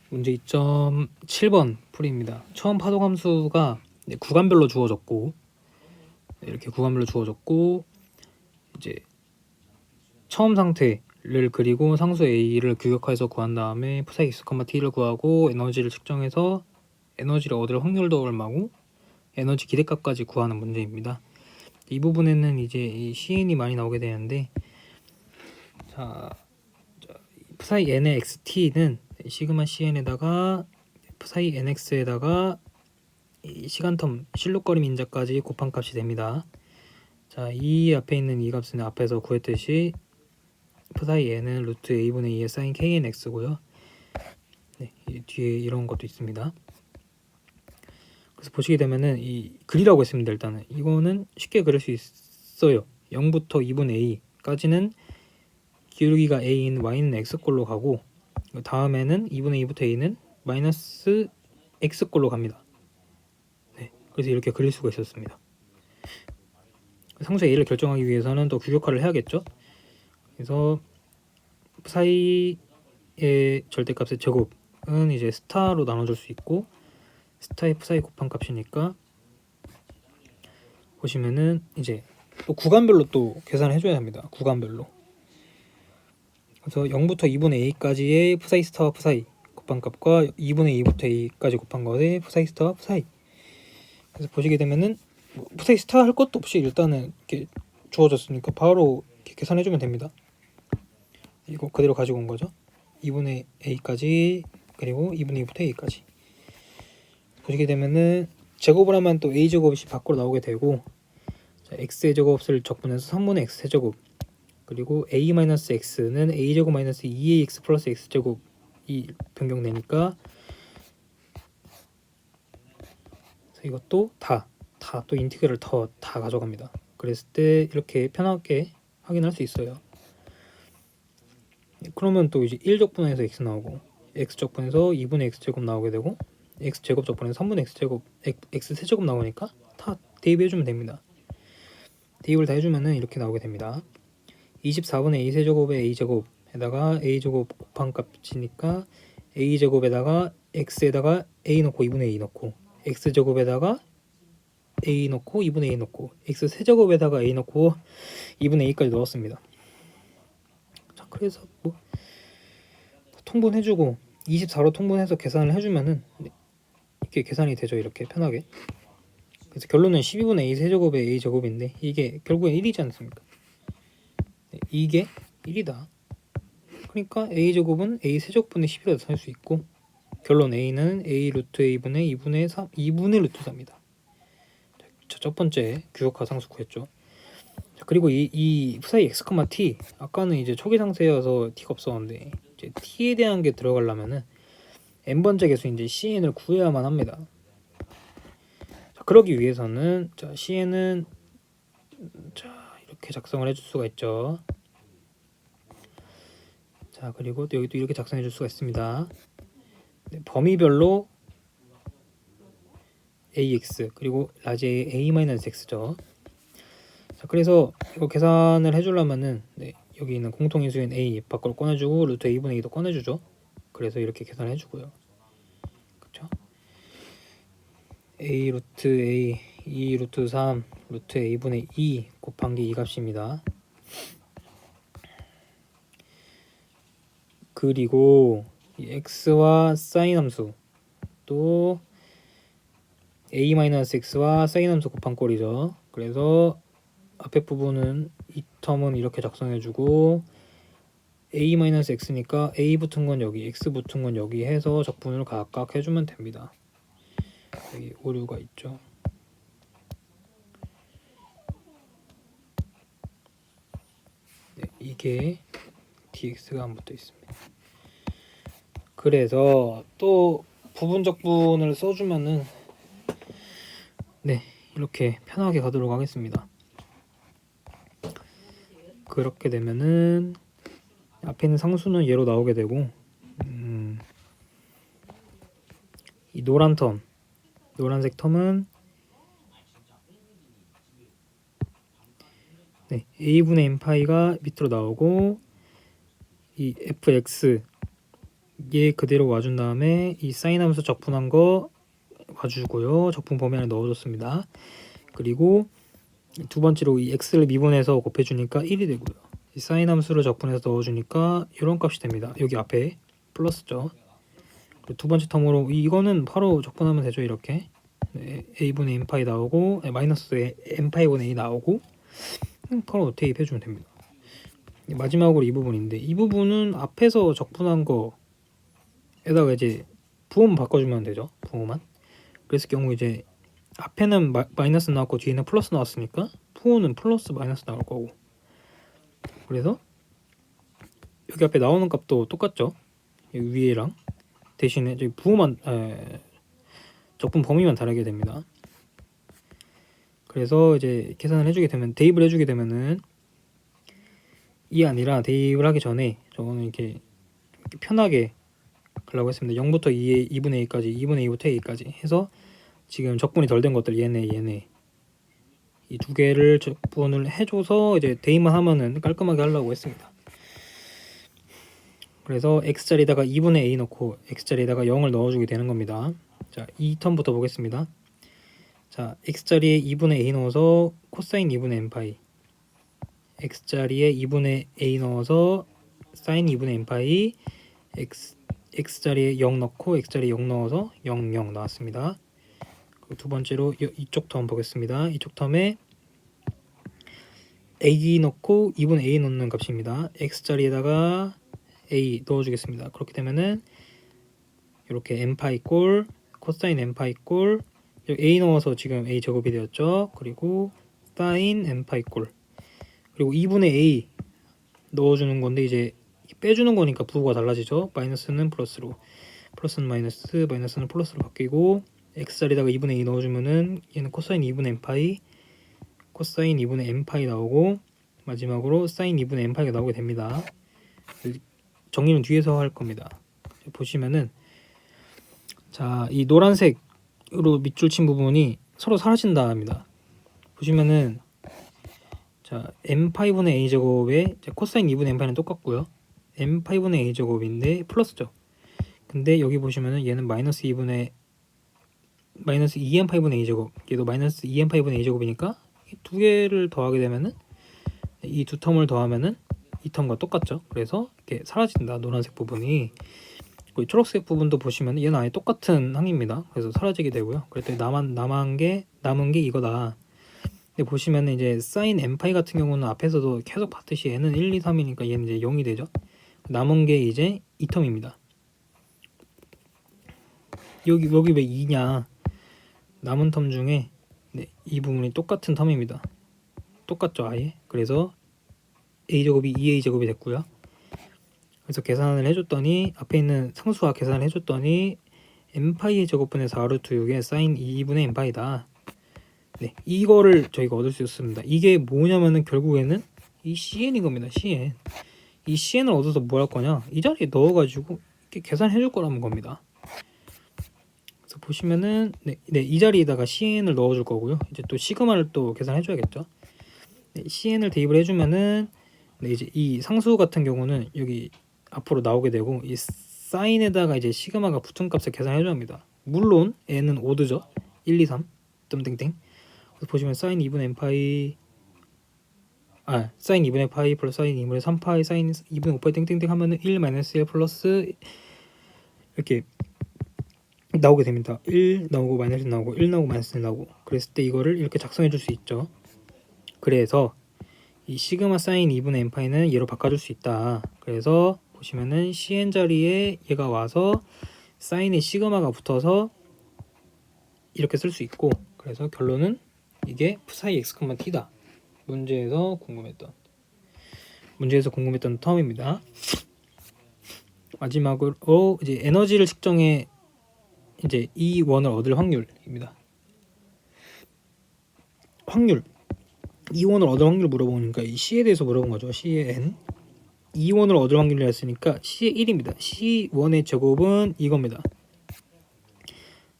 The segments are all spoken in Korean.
문제 2.7번 풀이입니다. 처음 파동함수가 구간별로 주어졌고, 이렇게 구간별로 주어졌고, 이제 처음 상태를 그리고 상수 A를 규격화해서 구한 다음에 psi x, t를 구하고 에너지를 측정해서 에너지를 얻을 확률도 얼마고 에너지 기대값까지 구하는 문제입니다. 이 부분에는 이제 이 CN이 많이 나오게 되는데, 자, psi n의 xt는 시그마 CN에다가 psi nx에다가 이 시간텀 실록거림 인자까지 곱한 값이 됩니다. 자, 이 앞에 있는 이 값은 앞에서 구했듯이 psi n은 루트 a분의 2의 sin knx고요. 네, 뒤에 이런 것도 있습니다. 그래서 보시게 되면은 이 그리라고 했습니다. 일단은 이거는 쉽게 그릴 수 있어요. 0부터 2분의 a까지는 기울기가 a인 y는 x꼴로 가고, 다음에는 2분의 2부터 a는 마이너스 x꼴로 갑니다. 네, 그래서 이렇게 그릴 수가 있었습니다. 상수 a를 결정하기 위해서는 또 규격화를 해야겠죠. 그래서 psi의 절대값의 제곱은 이제 스타로 나눠줄 수 있고, 스타의 psi 곱한 값이니까 보시면은 이제 또 구간별로 또 계산을 해줘야 합니다. 구간별로. 그래서 0부터 2분의 a까지의 psi 스타와 psi 곱한 값과 2분의 2부터 a까지 곱한 것의 psi 스타와 psi. 그래서 보시게 되면은 psi 스타 할 것도 없이 일단은 이렇게 주어졌으니까 바로 이렇게 계산해주면 됩니다. 이거 그대로 가지고 온 거죠. 2분의 a까지 그리고 2분의 2부터 a까지 보시게 되면은 제곱을 하면 또 a제곱이 밖으로 나오게 되고, 자, x의 제곱을 적분해서 3분의 x 세제곱, 그리고 a-x는 a제곱 마이너스 2ax 플러스 x제곱이 변경되니까 이것도 다 또 인티그럴 다 가져갑니다. 그랬을 때 이렇게 편하게 확인할 수 있어요. 그러면 또 이제 1적분해서 x 나오고, x적분해서 2분의 x제곱 나오게 되고, x제곱 적분해서 3분의 x제곱 x세제곱 나오니까 다 대입해주면 됩니다. 대입을 다 해주면은 이렇게 나오게 됩니다. 24분의 a세제곱에 a제곱에다가 a제곱 곱한 값이니까 a제곱에다가 x에다가 a 넣고 2분의 a 넣고, x제곱에다가 a 넣고 2분의 a 넣고, x세제곱에다가 a 넣고 2분의 a까지 넣었습니다. 자, 그래서 뭐 통분해주고 24로 통분해서 계산을 해주면은 이렇게 계산이 되죠. 이렇게 편하게. 그래서 결론은 12분의 a 세제곱에 a 제곱인데 이게 결국엔 1이지 않습니까? 이게 1이다. 그러니까 a 제곱은 a 세제곱분의 10이라도 살 수 있고, 결론 a는 a 루트 a분의 2분의 루트 4입니다. 자, 첫 번째 규격화 상수 구했죠. 자, 그리고 이 psi x, t 아까는 이제 초기 상태여서 t가 없었는데 이제 t에 대한 게 들어가려면은 n번째 계수 이제 cn을 구해야만 합니다. 자, 그러기 위해서는 자, cn은 자, 이렇게 작성을 해줄 수가 있죠. 자, 그리고 또 여기도 이렇게 작성해 줄 수가 있습니다. 네, 범위별로 ax 그리고 라지 a-x죠. 자, 그래서 이거 계산을 해주려면은 네, 여기 있는 공통인수인 a 밖으로 꺼내주고 루트 a분의 2도 꺼내주죠. 그래서 이렇게 계산을 해주고요. 그쵸? a 루트 a 2 루트 3 루트 a분의 2 곱한 게 이 값입니다. 그리고 이 x와 sin 함수 또 a-x와 sin 함수 곱한 꼴이죠. 그래서 앞에 부분은 이 텀은 이렇게 작성해주고, a-x니까 a 붙은 건 여기, x 붙은 건 여기 해서 적분을 각각 해주면 됩니다. 여기 오류가 있죠. 네, 이게 dx가 안 붙어 있습니다. 그래서 또 부분적분을 써주면은 네, 이렇게 편하게 가도록 하겠습니다. 그렇게 되면은 앞에 있는 상수는 얘로 나오게 되고, 이 노란색 텀은 네, a분의 n파이가 밑으로 나오고, 이 fx 얘 그대로 와준 다음에 이 사인 함수 적분한 거 와주고요. 적분 범위 안에 넣어줬습니다. 그리고 두 번째로 이 x를 미분해서 곱해주니까 1이 되고요. 이 사인 함수를 적분해서 넣어주니까 이런 값이 됩니다. 여기 앞에 플러스죠. 그리고 두 번째 텀으로 이거는 바로 적분하면 되죠. 이렇게 네, a분의 n파이 나오고 마이너스 n파이분의 a 나오고 바로 대입해주면 됩니다. 마지막으로 이 부분인데 이 부분은 앞에서 적분한 거에다가 이제 부호만 바꿔주면 되죠. 부호만. 그랬을 경우 이제 앞에는 마이너스 나왔고 뒤에는 플러스 나왔으니까 부호는 플러스 마이너스 나올 거고, 그래서 여기 앞에 나오는 값도 똑같죠. 여기 위에랑 대신에 저기 부호만 적분 범위만 다르게 됩니다. 그래서 이제 계산을 해주게 되면 대입을 해주게 되면은 이 아니라 대입을 하기 전에 저거는 이렇게 편하게 가려고 했습니다. 0부터 2분의 a까지 2분의 2부터 a까지 해서 지금 적분이 덜 된 것들 얘네 이 두 개를 적분을 해줘서 이제 대입만 하면은 깔끔하게 하려고 했습니다. 그래서 x자리에다가 2분의 a 넣고 x자리에다가 0을 넣어주게 되는 겁니다. 자, 이 텀부터 보겠습니다. 자, x자리에 2분의 a 넣어서 코사인 2분의 n파이, x자리에 2분의 a 넣어서 사인 2분의 n파이, x자리에 0 넣고 x자리에 0 넣어서 0, 0 나왔습니다. 그리고 두 번째로 이쪽 텀 보겠습니다. 이쪽 텀에 a 넣고 2분의 a 넣는 값입니다. x자리에다가 a 넣어주겠습니다. 그렇게 되면은 이렇게 n파이 꼴 코사인 n파이 꼴 a 넣어서 지금 a 제곱이 되었죠. 그리고 사인 n파이 꼴 그리고 2분의 a 넣어주는 건데 이제 빼주는 거니까 부호가 달라지죠. 마이너스는 플러스로, 플러스는 마이너스, 마이너스는 플러스로 바뀌고 x자리에다가 2분의 a 넣어주면은 얘는 코사인 2분의 n파이 코사인 2분의 n파이 나오고 마지막으로 사인 2분의 n파이가 나오게 됩니다. 정리는 뒤에서 할 겁니다. 보시면은 자, 이 노란색으로 밑줄 친 부분이 서로 사라진다 합니다. 보시면은 자, n파이분의 a 제곱에 코사인 2분의 n파이는 똑같고요. n파이분의 a 제곱인데 플러스죠. 근데 여기 보시면은 얘는 마이너스 2n파이분의 a 제곱, 얘도 마이너스 2n파이분의 a 제곱이니까 두 개를 더하게 되면은 이 두 텀을 더하면은 이 텀과 똑같죠. 그래서 이렇게 사라진다, 노란색 부분이. 그 초록색 부분도 보시면 얘는 아예 똑같은 항입니다. 그래서 사라지게 되고요. 그랬더니 남은 게 이거다. 근데 보시면 이제 사인 n파이 같은 경우는 앞에서도 계속 봤듯이 얘는 1, 2, 3이니까 얘는 이제 0이 되죠. 남은 게 이제 이 텀입니다. 여기 왜 2냐? 남은 텀 중에 이 부분이 똑같은 텀입니다. 똑같죠, 아예. 그래서 a제곱이 2a제곱이 됐고요. 그래서 계산을 해줬더니 앞에 있는 상수와 계산을 해줬더니 n파이의 제곱분의 4루트 6의 사인 2분의 n파이다. 네, 이거를 저희가 얻을 수 있습니다. 이게 뭐냐면은 결국에는 이 cn인 겁니다. cn. 이 cn을 얻어서 뭐 할 거냐? 이 자리에 넣어가지고 이렇게 계산해 줄 거라는 겁니다. 그래서 보시면은 이 자리에다가 cn을 넣어줄 거고요. 이제 또 시그마를 또 계산해 줘야겠죠. cn을 대입을 해주면은 이제 이 상수 같은 경우는 여기 앞으로 나오게 되고 이 사인에다가 이제 시그마가 붙은 값을 계산해 줘야 합니다. 물론 n은 오드죠. 1, 2, 3 땡땡땡. 그래서 보시면 사인 2분의 n파이 사인 2분의 파이 플러스 사인 2분의 3파이 사인 2분의 5파이 땡땡땡 하면은 1 마이너스 1 플러스 이렇게 나오게 됩니다. 1 나오고 마이너스 1 나오고 1 나오고 마이너스 1 나오고. 그랬을 때 이거를 이렇게 작성해 줄 수 있죠. 그래서 이 시그마 사인 2분의 n파이는 얘로 바꿔줄 수 있다. 그래서 보시면은 cn 자리에 얘가 와서 사인에 시그마가 붙어서 이렇게 쓸 수 있고, 그래서 결론은 이게 p사이 x, t다. 문제에서 궁금했던 텀입니다. 마지막으로 이제 에너지를 측정해 이제 이 원을 얻을 확률입니다. 확률. 이원을 얻을 확률 물어보니까 이 C에 대해서 물어본 거죠. C의 N. 이원을 얻을 확률이라 했으니까 C의 1입니다. C1의 제곱은 이겁니다.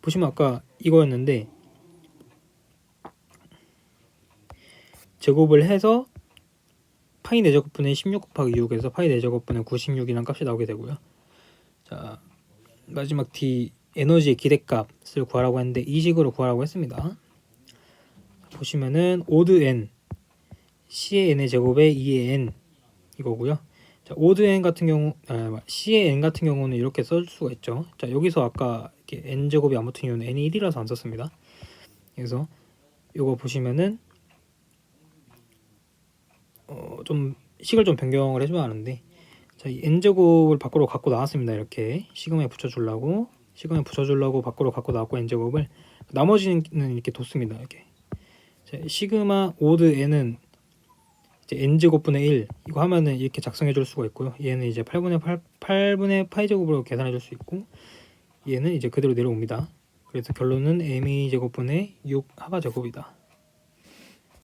보시면 아까 이거였는데 제곱을 해서 파이 4제곱분의 16 곱하기 6에서 파이 4제곱분의 96이라는 값이 나오게 되고요. 자, 마지막 D 에너지의 기대값을 구하라고 했는데 이 식으로 구하라고 했습니다. 보시면은 오드 n C의 n의 제곱에 2의 n 이거고요. 자, 오드 n 같은 경우 C의 n 같은 경우는 이렇게 쓸 수가 있죠. 자, 여기서 아까 이렇게 n 제곱이 안 붙은 이유는 n이 1이라서 안 썼습니다. 그래서 이거 보시면은 좀 식을 좀 변경을 해줘야 하는데, 자, 이 n 제곱을 밖으로 갖고 나왔습니다. 이렇게 시그마에 붙여주려고 밖으로 갖고 나왔고 n 제곱을, 나머지는 이렇게 뒀습니다. 이렇게. 자, 시그마 오드 n은 이제 n 제곱분의 1 이거 하면은 이렇게 작성해 줄 수가 있고요. 얘는 이제 8분의 파이 제곱으로 계산해 줄 수 있고, 얘는 이제 그대로 내려옵니다. 그래서 결론은 m 제곱분의 6 하가 제곱이다.